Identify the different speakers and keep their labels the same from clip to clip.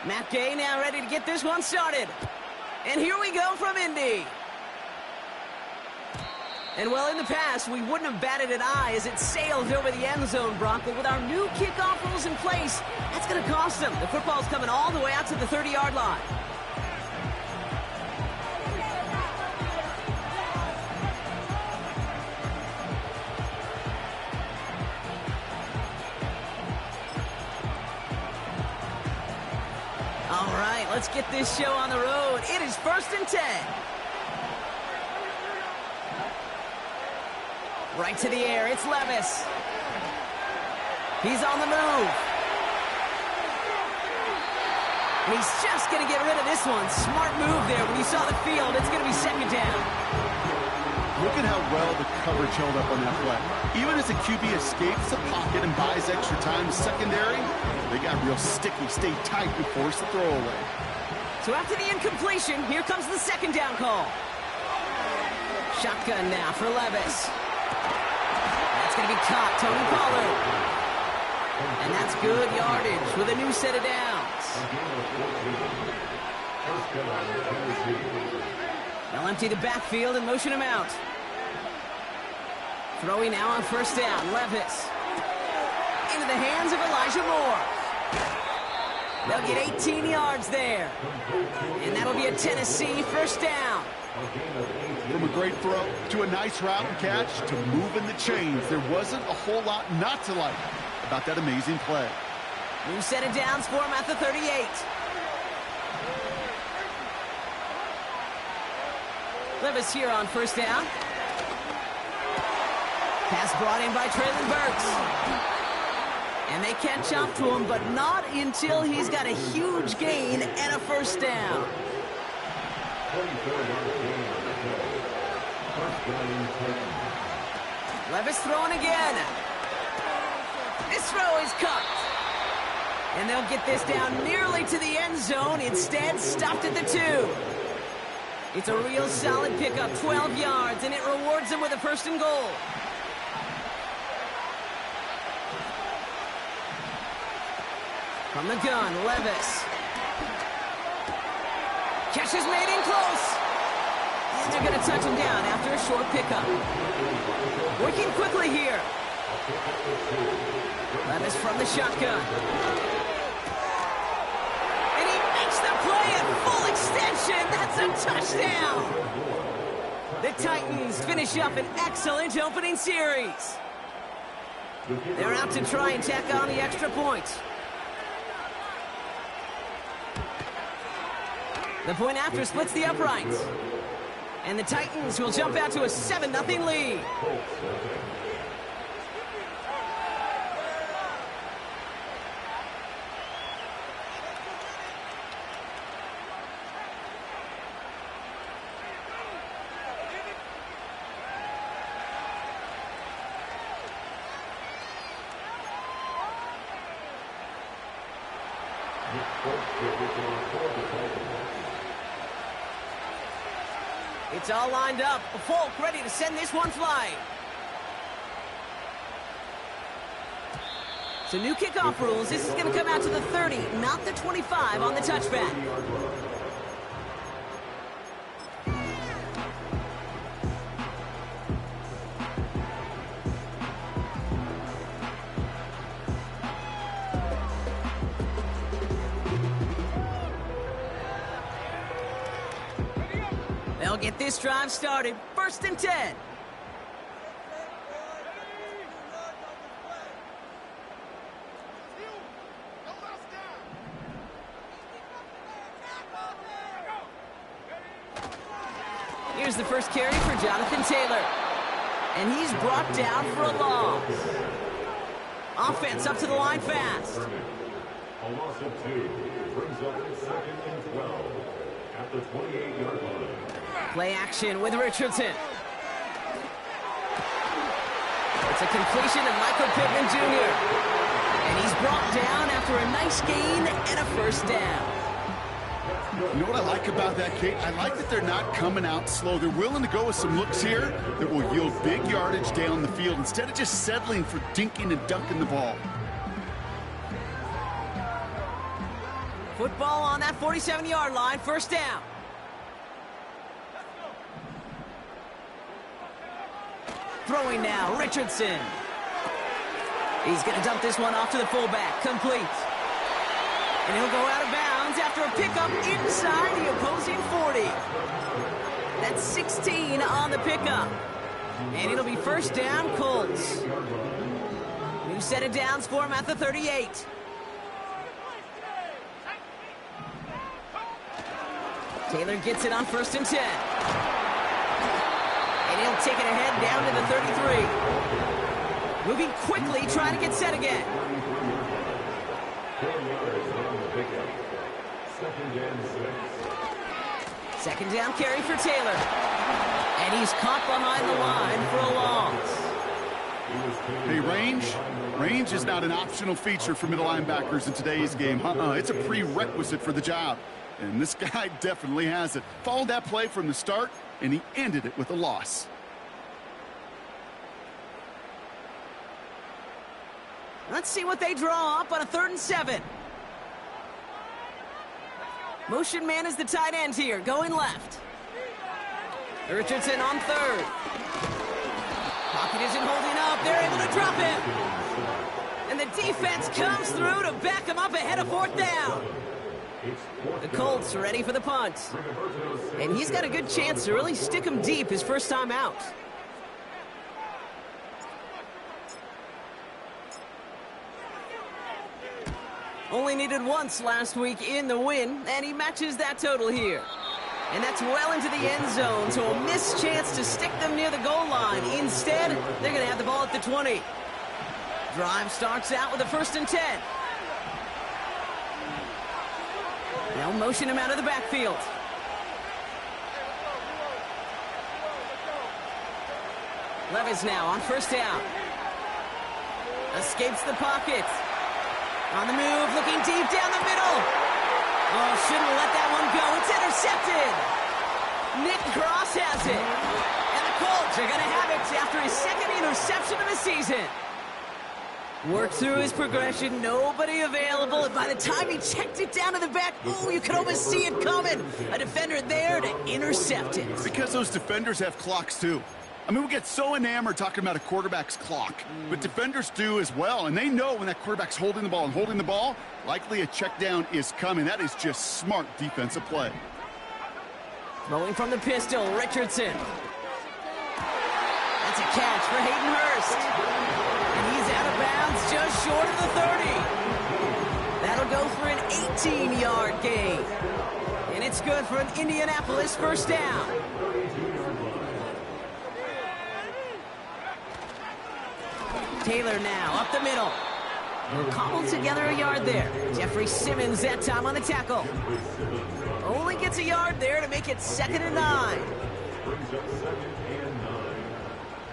Speaker 1: Matt Gay now ready to get this one started. And here we go from Indy. And well, in the past, we wouldn't have batted an eye as it sailed over the end zone, Brock. But with our new kickoff rules in place, that's going to cost them. The football's coming all the way out to the 30-yard line. All right, let's get this show on the road. It is 1st and 10. Right to the air, it's Levis. He's on the move. And he's just going to get rid of this one. Smart move there. When you saw the field, it's going to be 2nd down.
Speaker 2: Look at how well the coverage held up on that play. Even as the QB escapes the pocket and buys extra time secondary, they got real sticky, stayed tight and forced the throwaway.
Speaker 1: So after the incompletion, here comes the 2nd down call. Shotgun now for Levis. That's going to be caught, Tony Pollard. And that's good yardage with a new set of downs. They'll empty the backfield and motion him out. Throwing now on 1st down, Levis. Into the hands of Elijah Moore. They'll get 18 yards there. And that'll be a Tennessee 1st down.
Speaker 2: From a great throw to a nice route and catch to moving the chains, there wasn't a whole lot not to like about that amazing play.
Speaker 1: New set of downs for him at the 38. Levis here on 1st down. Pass brought in by Traylon Burks. And they catch up to him, but not until he's got a huge gain and a 1st down. Levis throwing again. This throw is cut. And they'll get this down nearly to the end zone. Instead, stopped at the 2. It's a real solid pickup, 12 yards, and it rewards them with a 1st and goal. From the gun, Levis. Catch is made in close. And they're going to touch him down after a short pickup. Working quickly here. Levis from the shotgun. And he makes the play at full extension. That's a touchdown. The Titans finish up an excellent opening series. They're out to try and tack on the extra point. The point after splits the uprights. And the Titans will jump out to a 7-0 lead. It's all lined up. Folk ready to send this one flying. So new kickoff rules. This is going to come out to the 30, not the 25 on the touchback. They'll get this drive started. 1st and 10. Here's the first carry for Jonathan Taylor. And he's brought down for a loss. Offense up to the line fast.
Speaker 3: A loss of 2 brings up 2nd and 12 at the 28-yard line.
Speaker 1: Play action with Richardson. It's a completion of Michael Pittman Jr. And he's brought down after a nice gain and a 1st down.
Speaker 2: You know what I like about that, Kate? I like that they're not coming out slow. They're willing to go with some looks here that will yield big yardage down the field instead of just settling for dinking and dunking the ball.
Speaker 1: Football on that 47-yard line, first down. Throwing now, Richardson. He's going to dump this one off to the fullback, complete. And he'll go out of bounds after a pickup inside the opposing 40. That's 16 on the pickup. And it'll be first down, Colts. New set of downs for him at the 38. Taylor gets it on 1st and 10. And he'll take it ahead down to the 33. Moving quickly, trying to get set again. Second down carry for Taylor. And he's caught behind the line for a loss.
Speaker 2: Hey, range is not an optional feature for middle linebackers in today's game. It's a prerequisite for the job. And this guy definitely has it. Followed that play from the start, and he ended it with a loss.
Speaker 1: Let's see what they draw up on a 3rd and 7. Motion man is the tight end here, going left. Richardson on 3rd. Pocket isn't holding up. They're able to drop him. And the defense comes through to back him up ahead of 4th down. The Colts ready for the punt. And he's got a good chance to really stick him deep his first time out. Only needed once last week in the win, and he matches that total here. And that's well into the end zone, so a missed chance to stick them near the goal line. Instead, they're going to have the ball at the 20. Drive starts out with a 1st and 10. They'll motion him out of the backfield. Levis now on 1st down. Escapes the pocket. On the move, looking deep down the middle. Oh, shouldn't have let that one go. It's intercepted. Nick Cross has it. And the Colts are going to have it after his 2nd interception of the season. Worked through his progression, nobody available, and by the time he checked it down to the back, oh, you could almost see it coming. A defender there to intercept it.
Speaker 2: Because those defenders have clocks, too. I mean, we get so enamored talking about a quarterback's clock, but defenders do as well, and they know when that quarterback's holding the ball and holding the ball, likely a check down is coming. That is just smart defensive play.
Speaker 1: Rolling from the pistol, Richardson. That's a catch for Hayden Hurst. And he's out of bounds just short of the 30. That'll go for an 18-yard gain. And it's good for an Indianapolis first down. Taylor now up the middle. We'll cobble together a yard there. Jeffrey Simmons that time on the tackle. Only gets a yard there to make it 2nd and 9.
Speaker 3: Brings up 2nd and 9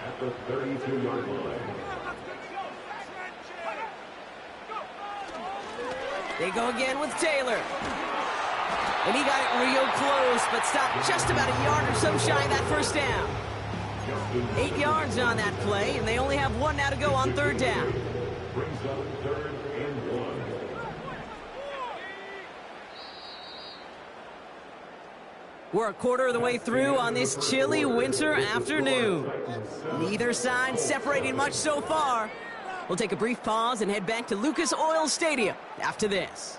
Speaker 3: at the 32-yard line.
Speaker 1: They go again with Taylor. And he got it real close, but stopped just about a yard or so shy of that first down. 8 yards on that play, and they only have 1 now to go on 3rd down.
Speaker 3: Brings up 3rd and 1.
Speaker 1: We're a quarter of the way through on this chilly winter afternoon. Neither side separating much so far. We'll take a brief pause and head back to Lucas Oil Stadium after this.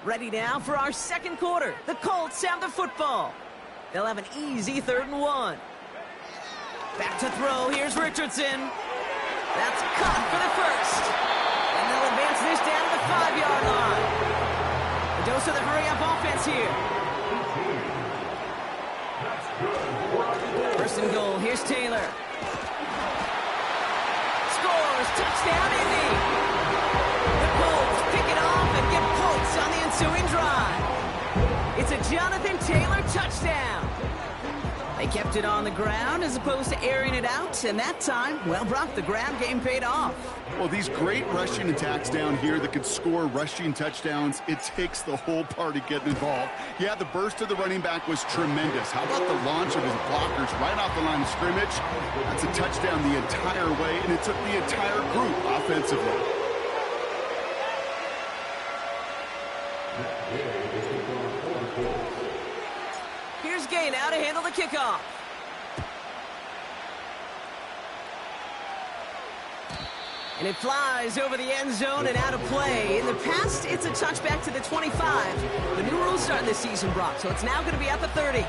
Speaker 1: Ready now for our 2nd quarter. The Colts have the football. They'll have an easy 3rd and 1. Back to throw. Here's Richardson. That's caught for the first. And they'll advance this down to the 5-yard line. A dose of the hurry-up offense here. 1st First and goal. Here's Taylor. Scores. Touchdown, Indy. The Colts pick it off and get points on the ensuing drive. It's a Jonathan Taylor touchdown. They kept it on the ground as opposed to airing it out, and that time, well, Brock, the ground game paid off.
Speaker 2: Well, these great rushing attacks down here that can score rushing touchdowns, it takes the whole party getting involved. Yeah, the burst of the running back was tremendous. How about the launch of his blockers right off the line of scrimmage? That's a touchdown the entire way, and it took the entire group offensively.
Speaker 1: Here's Gay now to handle the kickoff. And it flies over the end zone and out of play. In the past, it's a touchback to the 25. The new rules starting this season, Brock, so it's now going to be at the 30.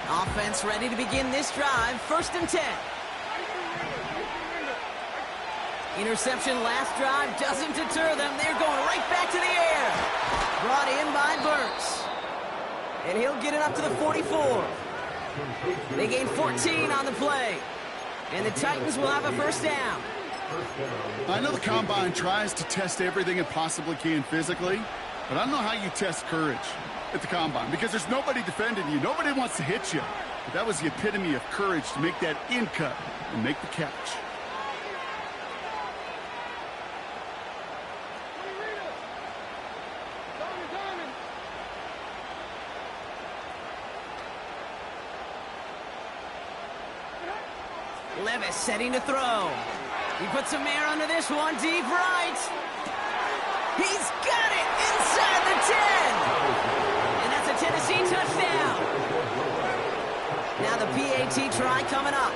Speaker 1: Offense ready to begin this drive. First and 10. Interception last drive doesn't deter them. They're going right back to the air. Brought in by Burks. And he'll get it up to the 44. They gain 14 on the play. And the Titans will have a first down.
Speaker 2: I know the Combine tries to test everything it possibly can physically, but I don't know how you test courage at the Combine, because there's nobody defending you. Nobody wants to hit you. But that was the epitome of courage to make that in cut and make the catch.
Speaker 1: Levis setting to throw. He puts some air under this one, deep right. He's got it inside the 10. And that's a Tennessee touchdown. Now the PAT try coming up.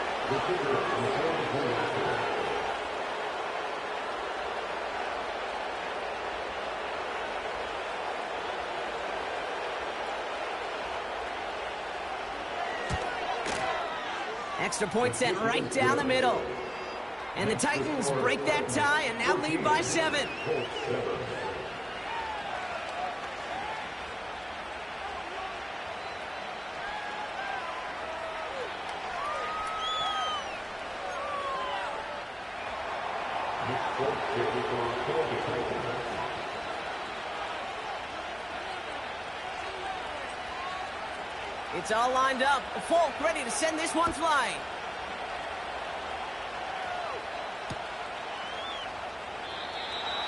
Speaker 1: Extra point sent right down the middle. And the Titans break that tie and now lead by 7. It's all lined up. Folk ready to send this one flying.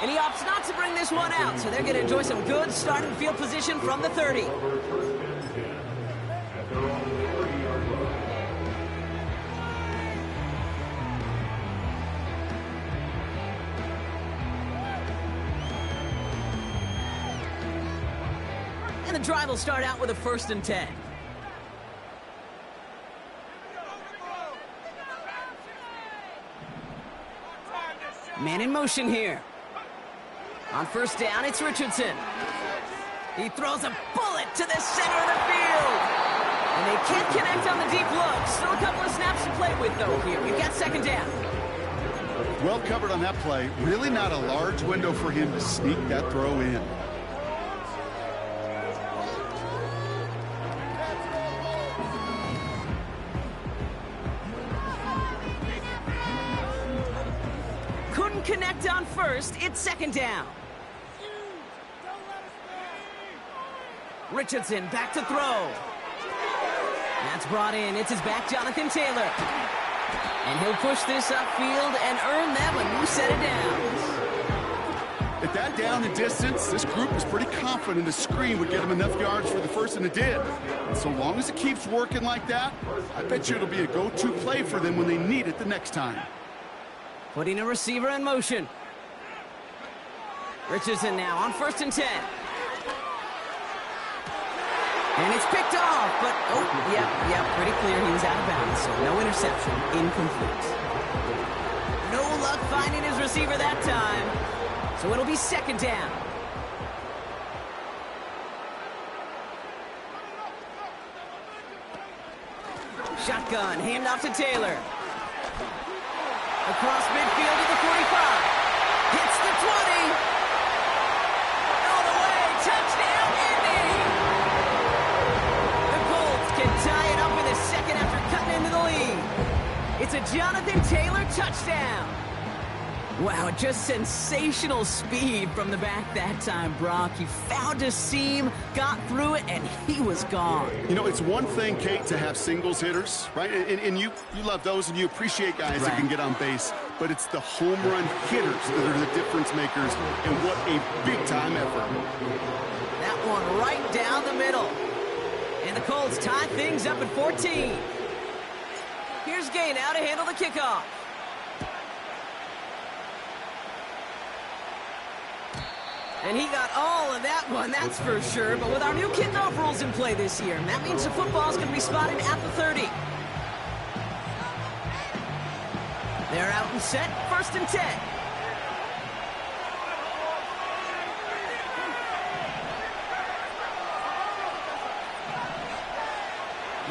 Speaker 1: And he opts not to bring this one out, so they're going to enjoy some good starting field position from the 30. And the drive will start out with a first and 10. Man in motion here. On first down, it's Richardson. He throws a bullet to the center of the field. And they can't connect on the deep look. Still a couple of snaps to play with, though, here. We've got second down.
Speaker 2: Well covered on that play. Really not a large window for him to sneak that throw in.
Speaker 1: Connect on first, it's second down. Richardson back to throw. That's brought in. It's his back, Jonathan Taylor. And he'll push this upfield and earn them a new set of downs.
Speaker 2: At that down and distance, this group was pretty confident the screen would get him enough yards for the first, and it did. And so long as it keeps working like that, I bet you it'll be a go-to play for them when they need it the next time.
Speaker 1: Putting a receiver in motion. Richardson now on first and 10. And it's picked off, but, pretty clear he was out of bounds, so no interception, incomplete. No luck finding his receiver that time, so it'll be second down. Shotgun, handoff to Taylor. Across midfield to the 45. Hits the 20. All the way, touchdown, Indy! The Colts can tie it up in the second after cutting into the lead. It's a Jonathan Taylor touchdown. Wow, just sensational speed from the back that time, Brock. He found a seam, got through it, and he was gone.
Speaker 2: You know, it's one thing, Kate, to have singles hitters, right? And you love those, and you appreciate guys that can get on base. But it's the home run hitters that are the difference makers, and what a big-time effort.
Speaker 1: That one right down the middle. And the Colts tie things up at 14. Here's Gay now to handle the kickoff. And he got all of that one, that's for sure. But with our new kickoff rules in play this year, that means the football's going to be spotted at the 30. They're out and set, 1st and 10.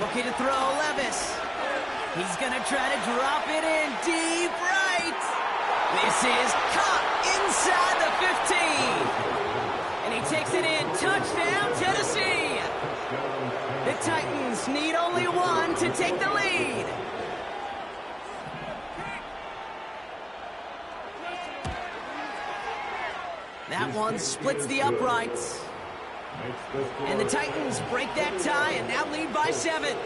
Speaker 1: Looking to throw Levis. He's going to try to drop it in deep right. This is caught inside the 15. And he takes it in. Touchdown, Tennessee. The Titans need only one to take the lead. That one splits the uprights. And the Titans break that tie and now lead by 7.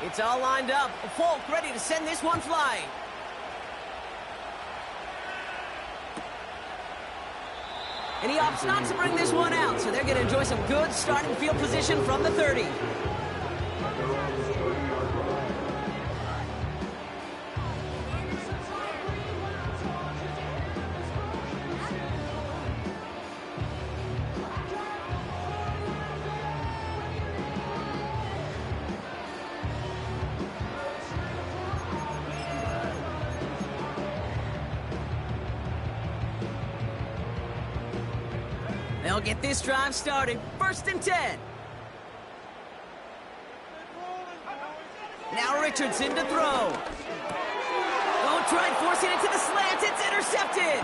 Speaker 1: It's all lined up. Folk ready to send this one flying. And he opts not to bring this one out, so they're going to enjoy some good starting field position from the 30. They'll get this drive started. 1st and 10. Now Richardson to throw. Oh, tried forcing it to the slant. It's intercepted.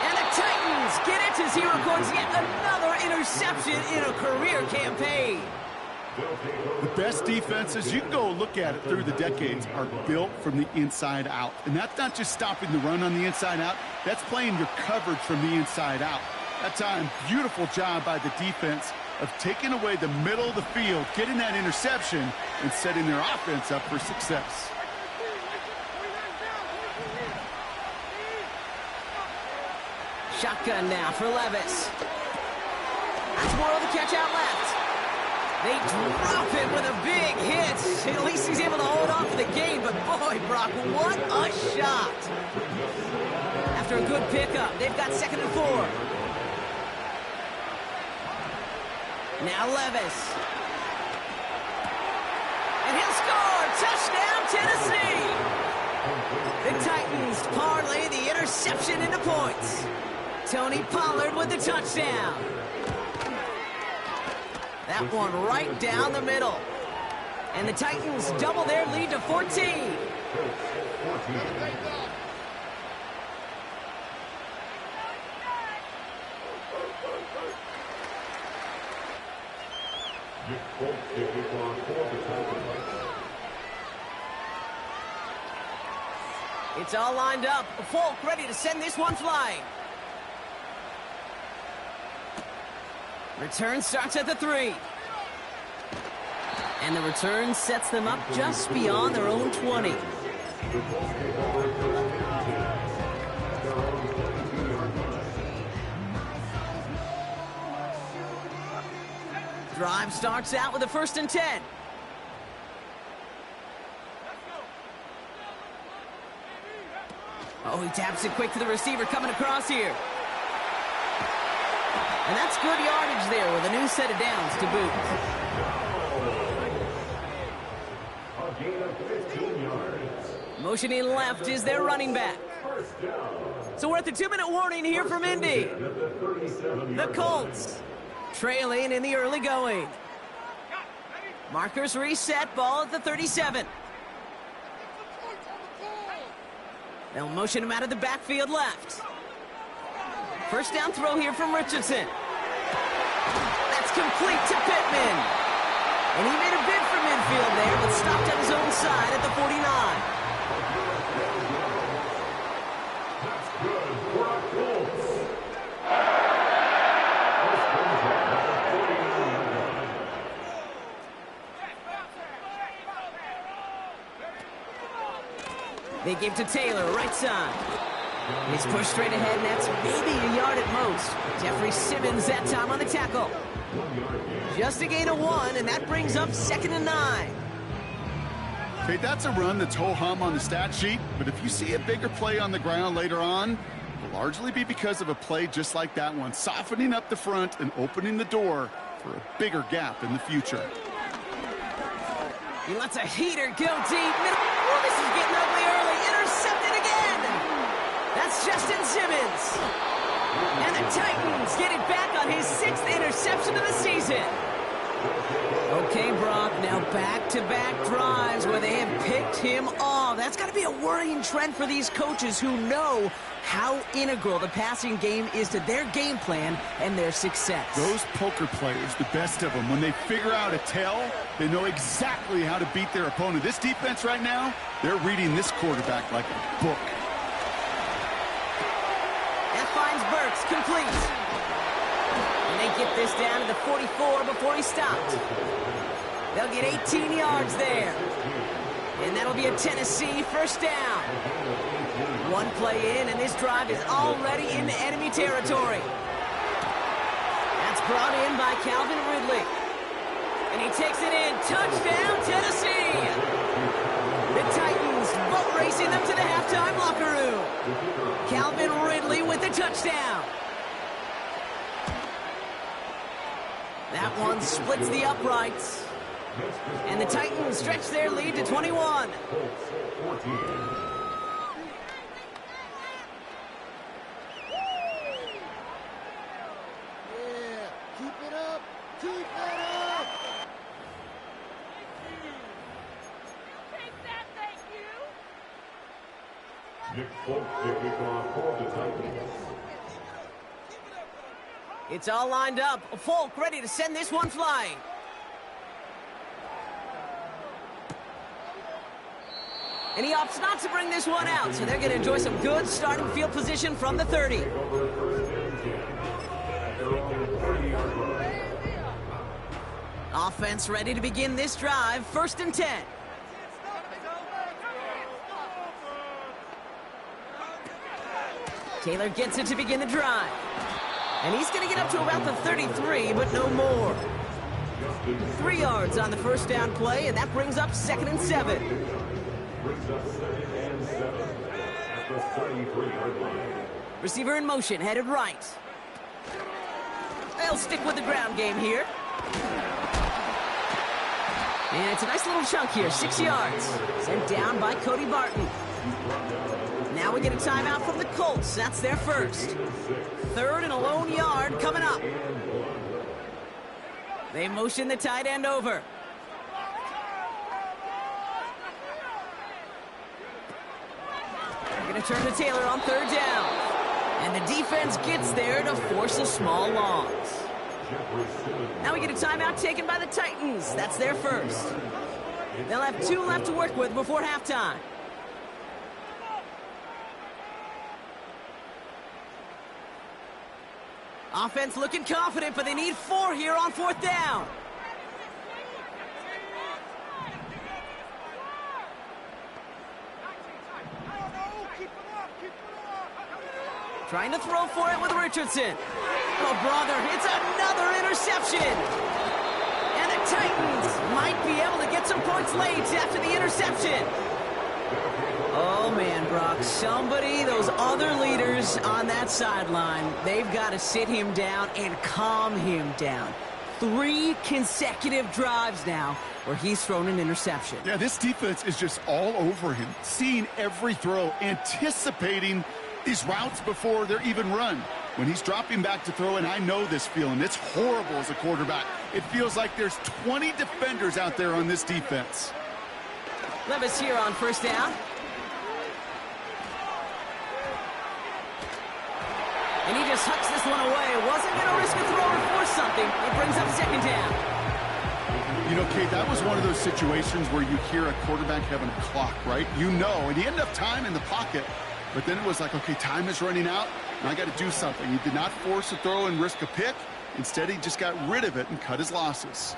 Speaker 1: And the Titans get it as he records yet another interception in a career campaign.
Speaker 2: The best defenses, you can go look at it through the decades, are built from the inside out. And that's not just stopping the run on the inside out. That's playing your coverage from the inside out. That time, beautiful job by the defense of taking away the middle of the field, getting that interception, and setting their offense up for success.
Speaker 1: Shotgun now for Levis. That's more of the catch out left. They drop it with a big hit. At least he's able to hold on for the game, but boy, Brock, what a shot. After a good pickup, they've got 2nd and 4. Now Levis. And he'll score! Touchdown, Tennessee! The Titans parlay the interception into points. Tony Pollard with the touchdown. That one right down the middle. And the Titans double their lead to 14. It's all lined up. Folk ready to send this one flying. Return starts at the 3. And the return sets them up just beyond their own 20. Drive starts out with a 1st and 10. Oh, he taps it quick to the receiver coming across here. And that's good yardage there with a new set of downs to boot.
Speaker 3: A gain of 15 yards.
Speaker 1: Motioning left is their running back.
Speaker 3: First down.
Speaker 1: So we're at the 2-minute warning here from Indy.
Speaker 3: At the 37
Speaker 1: The
Speaker 3: yard
Speaker 1: Colts trailing in the early going. Markers reset, ball at the 37. They'll motion him out of the backfield left. First down throw here from Richardson. That's complete to Pittman. And he made a bid for midfield there, but stopped on his own side at the 49.
Speaker 3: That's good for our Colts.
Speaker 1: They give to Taylor, right side. He's pushed straight ahead, and that's maybe a yard at most. Jeffrey Simmons that time on the tackle. Just a gain of 1, and that brings up 2nd and 9.
Speaker 2: Okay, that's a run that's ho-hum on the stat sheet, but if you see a bigger play on the ground later on, it'll largely be because of a play just like that one, softening up the front and opening the door for a bigger gap in the future.
Speaker 1: He lets a heater go deep. Oh, this is getting ugly early. Intercepted again. That's Justin Simmons. And the Titans get it back on his 6th interception of the season. Okay, Brock, now back-to-back drives where they have picked him off. That's got to be a worrying trend for these coaches who know how integral the passing game is to their game plan and their success.
Speaker 2: Those poker players, the best of them, when they figure out a tell, they know exactly how to beat their opponent. This defense right now, they're reading this quarterback like a book.
Speaker 1: That finds Burks, complete. And they get this down to the 44 before he stopped. They'll get 18 yards there. And that'll be a Tennessee first down. One play in, and this drive is already into enemy territory. That's brought in by Calvin Ridley. And he takes it in. Touchdown, Tennessee! The Titans boat racing them to the halftime locker room. Calvin Ridley with the touchdown. That one splits the uprights. And the Titans stretch their lead to 21. It's all lined up. Folk ready to send this one flying. And he opts not to bring this one out, so they're going to enjoy some good starting field position from the 30. Offense ready to begin this drive. 1st and 10. Taylor gets it to begin the drive. And he's going to get up to about the 33, but no more. 3 yards on the first down play, and that brings up 2nd and 7. Receiver in motion, headed right. They'll stick with the ground game here. And it's a nice little chunk here, 6 yards. Sent down by Cody Barton. Now we get a timeout from the Colts. That's their first. 3rd and a lone yard coming up. They motion the tight end over. They're going to turn to Taylor on 3rd down. And the defense gets there to force a small loss. Now we get a timeout taken by the Titans. That's their first. They'll have 2 left to work with before halftime. Offense looking confident, but they need 4 here on 4th down. Trying to throw for it with Richardson. Oh, brother, it's another interception. And the Titans might be able to get some points late after the interception. Oh, man, Brock, those other leaders on that sideline, they've got to sit him down and calm him down. 3 consecutive drives now where he's thrown an interception.
Speaker 2: Yeah, this defense is just all over him, seeing every throw, anticipating these routes before they're even run. When he's dropping back to throw, and I know this feeling, it's horrible as a quarterback. It feels like there's 20 defenders out there on this defense.
Speaker 1: Levis here on first down. And he just hucks this one away. Wasn't going to risk a throw or force something. It brings up second down.
Speaker 2: You know, Kate, that was one of those situations where you hear a quarterback having a clock, right? You know, and he had enough time in the pocket. But then it was like, okay, time is running out, and I got to do something. He did not force a throw and risk a pick. Instead, he just got rid of it and cut his losses.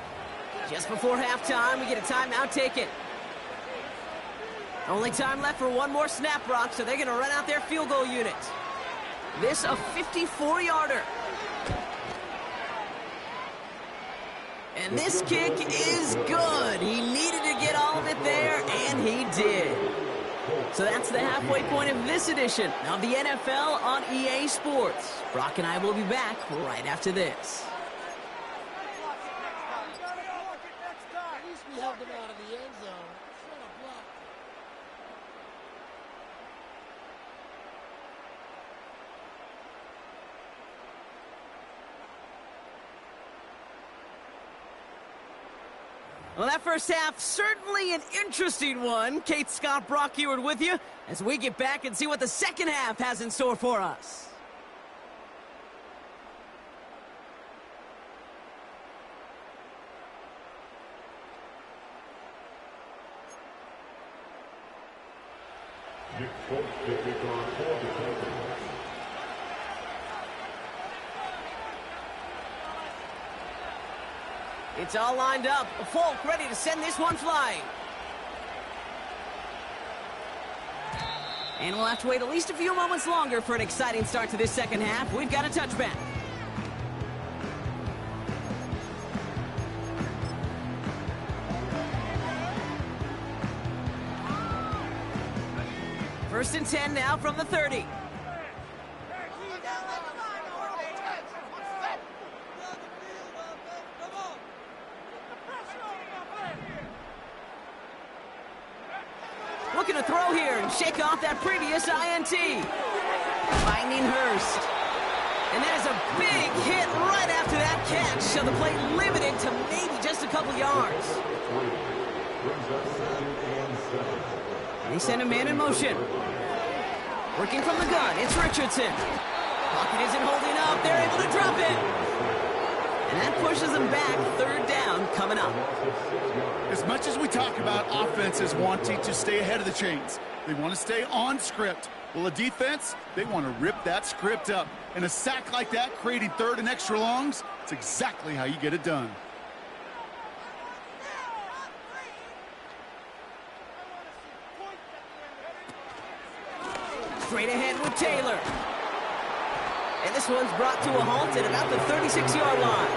Speaker 1: Just before halftime, we get a timeout taken. Only time left for one more snap, Brock, so they're going to run out their field goal unit. This a 54-yarder. And this kick is good. He needed to get all of it there, and he did. So that's the halfway point of this edition of the NFL on EA Sports. Brock and I will be back right after this.
Speaker 4: At least we helped him out of the end zone.
Speaker 1: Well, that first half, certainly an interesting one. Kate, Scott, Brock Eward with you as we get back and see what the second half has in store for us.
Speaker 3: Nick Folk to kick off for the Titans.
Speaker 1: It's all lined up. Folk ready to send this one flying. And we'll have to wait at least a few moments longer for an exciting start to this second half. We've got a touchback. First and 10 now from the 30. Looking to throw here and shake off that previous INT. Finding Hurst. And that is a big hit right after that catch. So the play limited to maybe just a couple yards. And they send a man in motion. Working from the gun, it's Richardson. Pocket isn't holding up. They're able to drop it. And that pushes them back. Third down coming up.
Speaker 2: As much as we talk about offenses wanting to stay ahead of the chains, they want to stay on script. Well, a defense, they want to rip that script up. And a sack like that, creating third and extra longs, it's exactly how you get it done.
Speaker 1: Straight ahead with Taylor. And this one's brought to a halt at about the 36-yard line.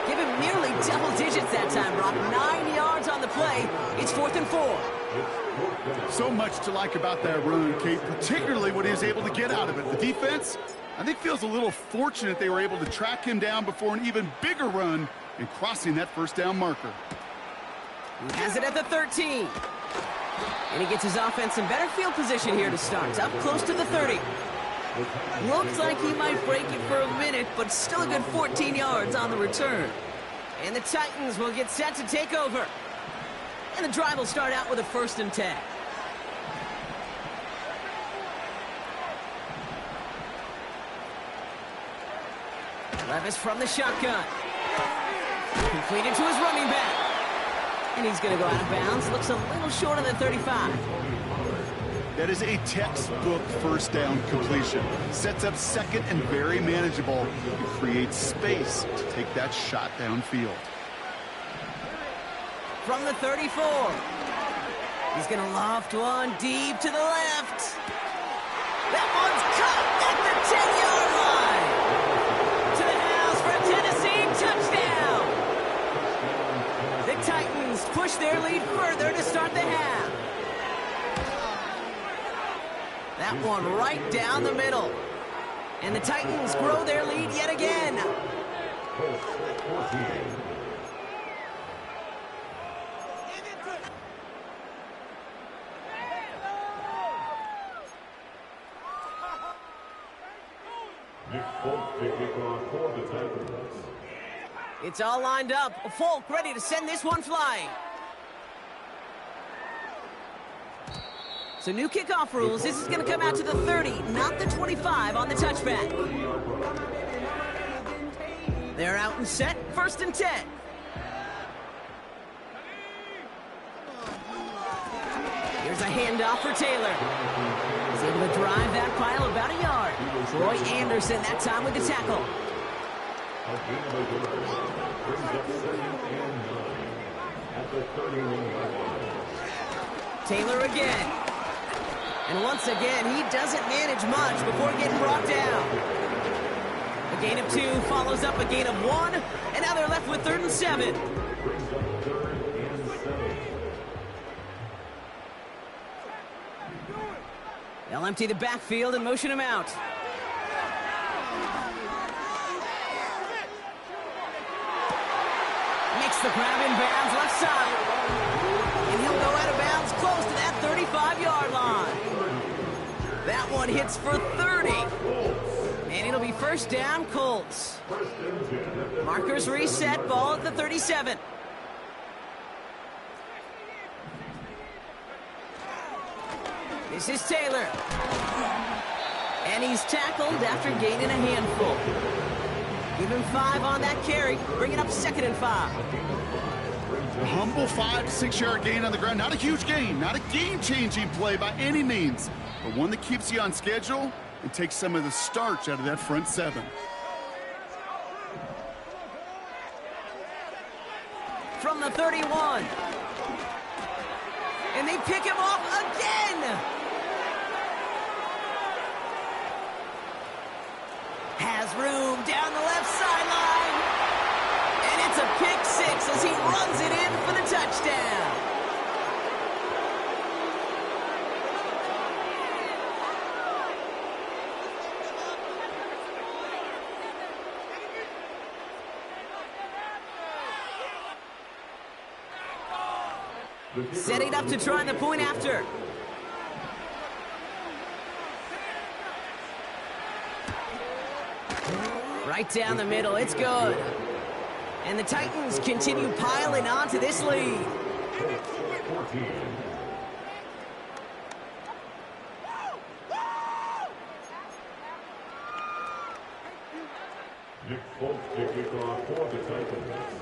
Speaker 1: Give him nearly double digits that time, Brock. 9 yards on the play. It's 4th and 4.
Speaker 2: So much to like about that run, Kate, particularly what he was able to get out of it. The defense, I think, feels a little fortunate they were able to track him down before an even bigger run and crossing that first down marker.
Speaker 1: He has it at the 13. And he gets his offense in better field position here to start. Up close to the 30. Looks like he might break it for a minute, but still a good 14 yards on the return. And the Titans will get set to take over. And the drive will start out with a 1st and 10. Levis from the shotgun. Completed to his running back. And he's going to go out of bounds. Looks a little short of the 35.
Speaker 2: That is a textbook first down completion. Sets up second and very manageable. It creates space to take that shot downfield.
Speaker 1: From the 34. He's going to loft one deep to the left. That one's caught at the 10-yard line. To the house for a Tennessee touchdown. The Titans push their lead further to start the half. That one right down the middle. And the Titans grow their lead yet again. It's all lined up. Folk ready to send this one flying. So new kickoff rules. This is going to come out to the 30, not the 25 on the touchback. They're out and set. 1st and 10. Here's a handoff for Taylor. He's able to drive that pile about a yard. Troy Anderson that time with the tackle. Taylor again. And once again, he doesn't manage much before getting brought down. A gain of 2 follows up a gain of 1, and now they're left with 3rd and 7. They'll empty the backfield and motion him out. Makes the grab in bounds left side. And he'll go out of bounds close to that 35-yard line. That one hits for 30. And it'll be 1st down, Colts. Markers reset, ball at the 37. This is Taylor. And he's tackled after gaining a handful. Give him 5 on that carry, bringing up 2nd and 5.
Speaker 2: A humble 5 to 6 yard gain on the ground. Not a huge gain, not a game-changing play by any means, but one that keeps you on schedule and takes some of the starch out of that front 7.
Speaker 1: From the 31. And they pick him off again. Has room down the left sideline. And it's a pick 6 as he runs it in for the touchdown. Setting up to try the point after. Right down the middle, it's good. And the Titans continue piling on to this lead.
Speaker 3: Nick Folk to kick off for the Titans.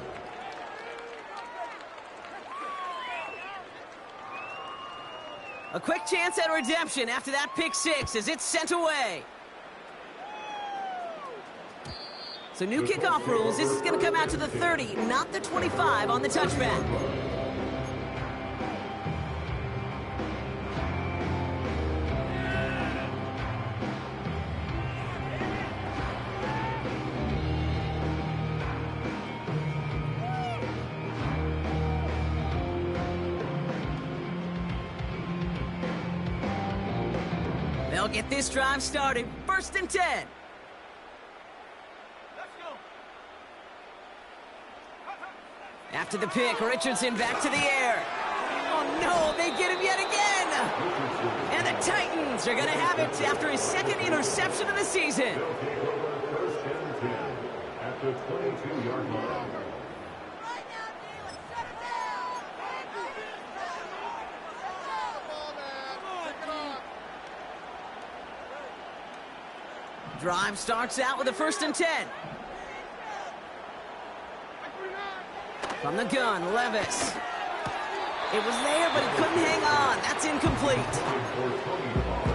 Speaker 1: A quick chance at redemption after that pick 6 as it's sent away. So new kickoff rules. This is going to come out to the 30, not the 25 on the touchback. They'll get this drive started. 1st and 10. After the pick, Richardson back to the air. Oh no, they get him yet again. And the Titans are going to have it after his 2nd interception of the season.
Speaker 3: 1st and 10 at the 22-yard line.
Speaker 1: Drive starts out with a 1st and 10. From the gun, Levis. It was there, but he couldn't hang on. That's incomplete.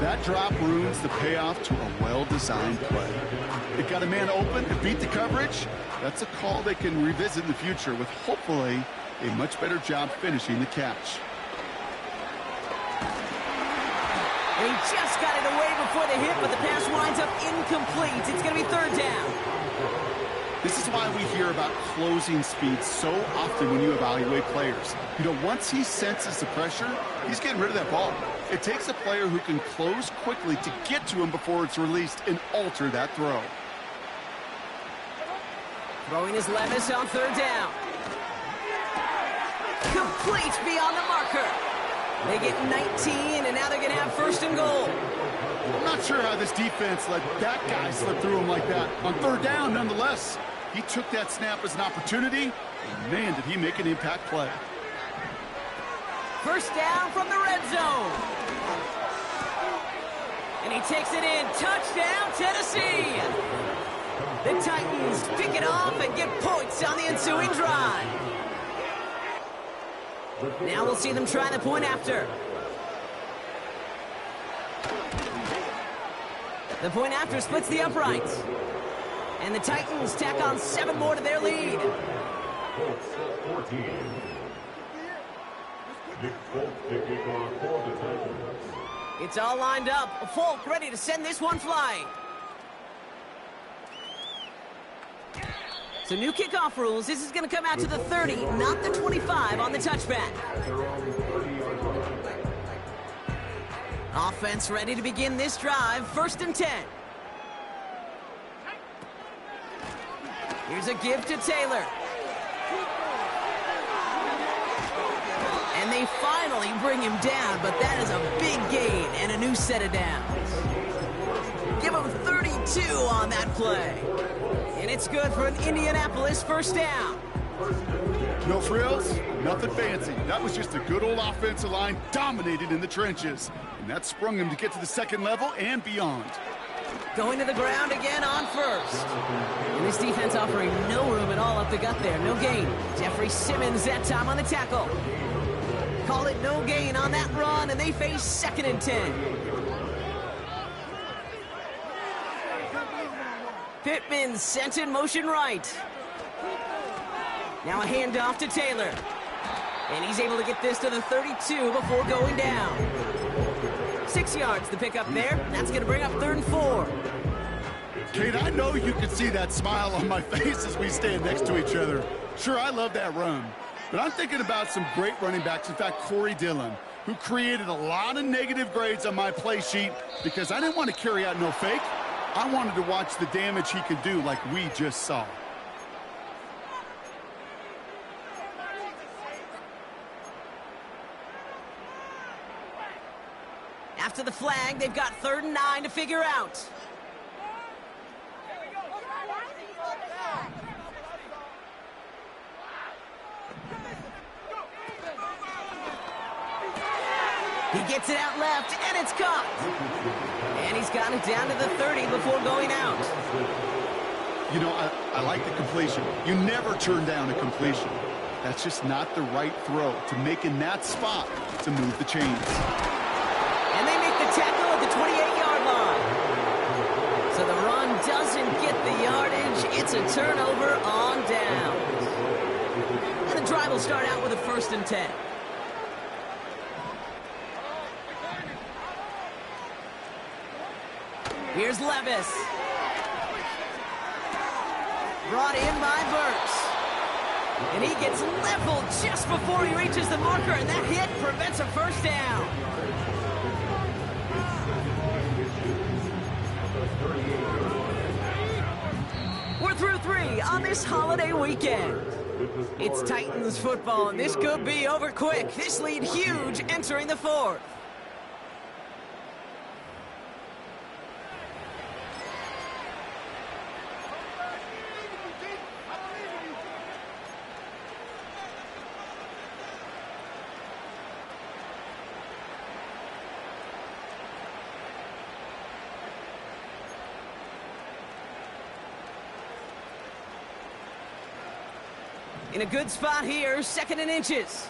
Speaker 2: That drop ruins the payoff to a well-designed play. It got a man open and beat the coverage. That's a call they can revisit in the future with hopefully a much better job finishing the catch.
Speaker 1: And he just got it away before the hit, but the pass winds up incomplete. It's going to be 3rd down.
Speaker 2: This is why we hear about closing speed so often when you evaluate players. You know, once he senses the pressure, he's getting rid of that ball. It takes a player who can close quickly to get to him before it's released and alter that throw.
Speaker 1: Throwing is Levis on third down. Complete beyond the marker. They get 19, and now they're going to have first and goal.
Speaker 2: I'm not sure how this defense let that guy slip through him like that. On third down, nonetheless, he took that snap as an opportunity, and man, did he make an impact play.
Speaker 1: First down from the red zone. And he takes it in. Touchdown, Tennessee. The Titans pick it off and get points on the ensuing drive. Now we'll see them try the point after. The point after splits the uprights. And the Titans tack on 7 more to their lead. It's all lined up. Folk ready to send this one flying. So new kickoff rules. This is going to come out to the 30, not the 25 on the touchback. Offense ready to begin this drive. First and 10. Here's a give to Taylor. And they finally bring him down, but that is a big gain and a new set of downs. Give him 32 on that play. And it's good for an Indianapolis first down.
Speaker 2: No frills, nothing fancy. That was just a good old offensive line dominated in the trenches. And that sprung him to get to the second level and beyond.
Speaker 1: Going to the ground again on first. And this defense offering no room at all up the gut there. No gain. Jeffrey Simmons that time on the tackle. Call it no gain on that run, and they face second and 10. Pittman sent in motion right. Now a handoff to Taylor. And he's able to get this to the 32 before going down. 6 yards the pickup there. That's going to bring up 3rd and 4.
Speaker 2: Kate, I know you can see that smile on my face as we stand next to each other. Sure, I love that run. But I'm thinking about some great running backs. In fact, Corey Dillon, who created a lot of negative grades on my play sheet because I didn't want to carry out no fake. I wanted to watch the damage he could do like we just saw.
Speaker 1: After the flag, they've got 3rd and 9 to figure out. He gets it out left, and it's caught. And he's got it down to the 30 before going out.
Speaker 2: You know, I like the completion. You never turn down a completion. That's just not the right throw to make in that spot to move the chains.
Speaker 1: And they make the tackle at the 28-yard line. So the run doesn't get the yardage. It's a turnover on downs. And the drive will start out with a 1st and 10. Here's Levis. Brought in by Burks. And he gets leveled just before he reaches the marker, and that hit prevents a first down. We're through 3 on this holiday weekend. It's Titans football, and this could be over quick. This lead huge entering the 4th. In a good spot here, 2nd and inches.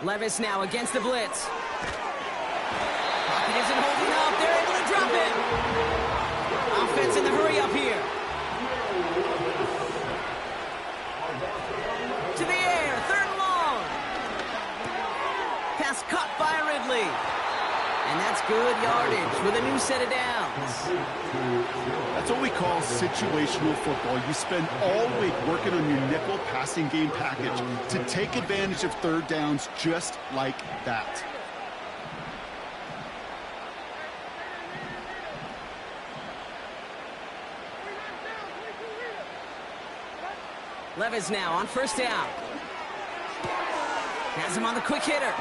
Speaker 1: Levis now against the blitz. Pocket isn't holding up. They're able to drop it. Offense in the hurry up here. To the air, 3rd and long. Pass caught And that's good yardage with a new set of downs.
Speaker 2: That's what we call situational football. You spend all week working on your nickel passing game package to take advantage of third downs just like that.
Speaker 1: Levis now on first down. Has him on the quick hitter.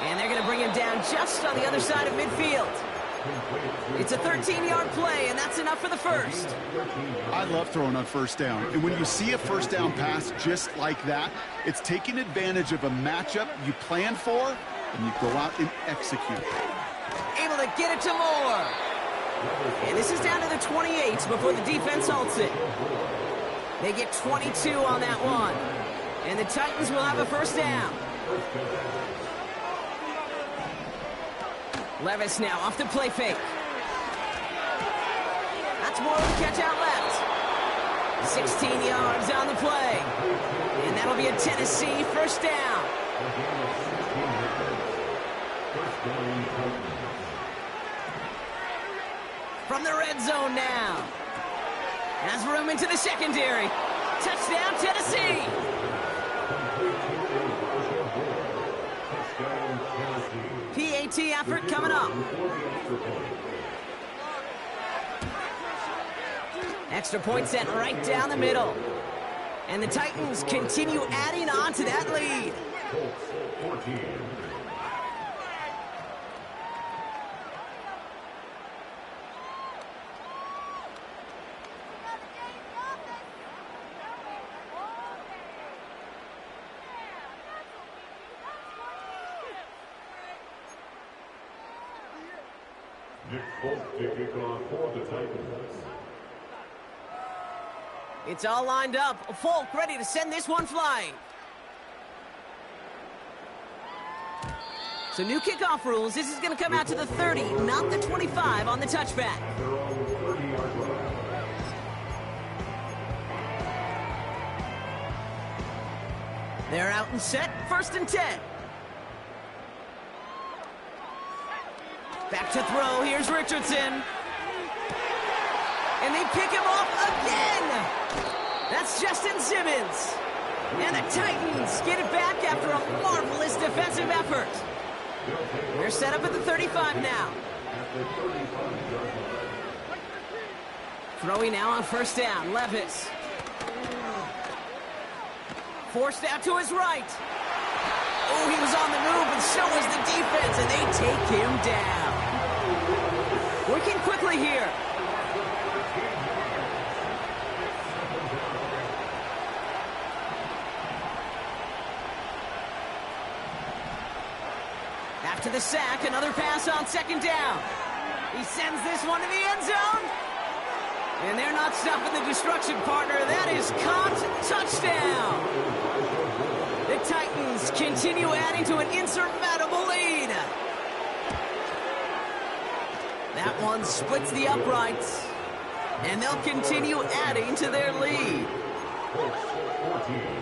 Speaker 1: And they're going to bring him down just on the other side of midfield. It's a 13-yard play, and that's enough for the first.
Speaker 2: I love throwing on first down. And when you see a first down pass just like that, it's taking advantage of a matchup you planned for, and you go out and execute.
Speaker 1: Able to get it to Moore. And this is down to the 28 before the defense halts it. They get 22 on that one. And the Titans will have a first down. Levis now off the play fake. That's more of a catch out left. 16 yards on the play. And that'll be a Tennessee first down. From the red zone now. Has room into the secondary. Touchdown, Tennessee. PAT effort coming up. Extra point set right down the middle. And the Titans continue adding on to that lead. It's all lined up. Folk ready to send this one flying. So new kickoff rules. This is going to come out to the 30, not the 25 on the touchback. They're out and set. First and 10. Back to throw. Here's Richardson. And they pick him off again. That's Justin Simmons. And the Titans get it back after a marvelous defensive effort. They're set up at the 35 now. Throwing now on first down. Levis. Forced out to his right. Oh, he was on the move, and so was the defense, and they take him down. Working quickly here. After the sack, another pass on second down. He sends this one to the end zone. And they're not stopping the destruction, partner. That is caught. Touchdown. The Titans continue adding to an insurmountable lead. That one splits the uprights. And they'll continue adding to their lead. 14.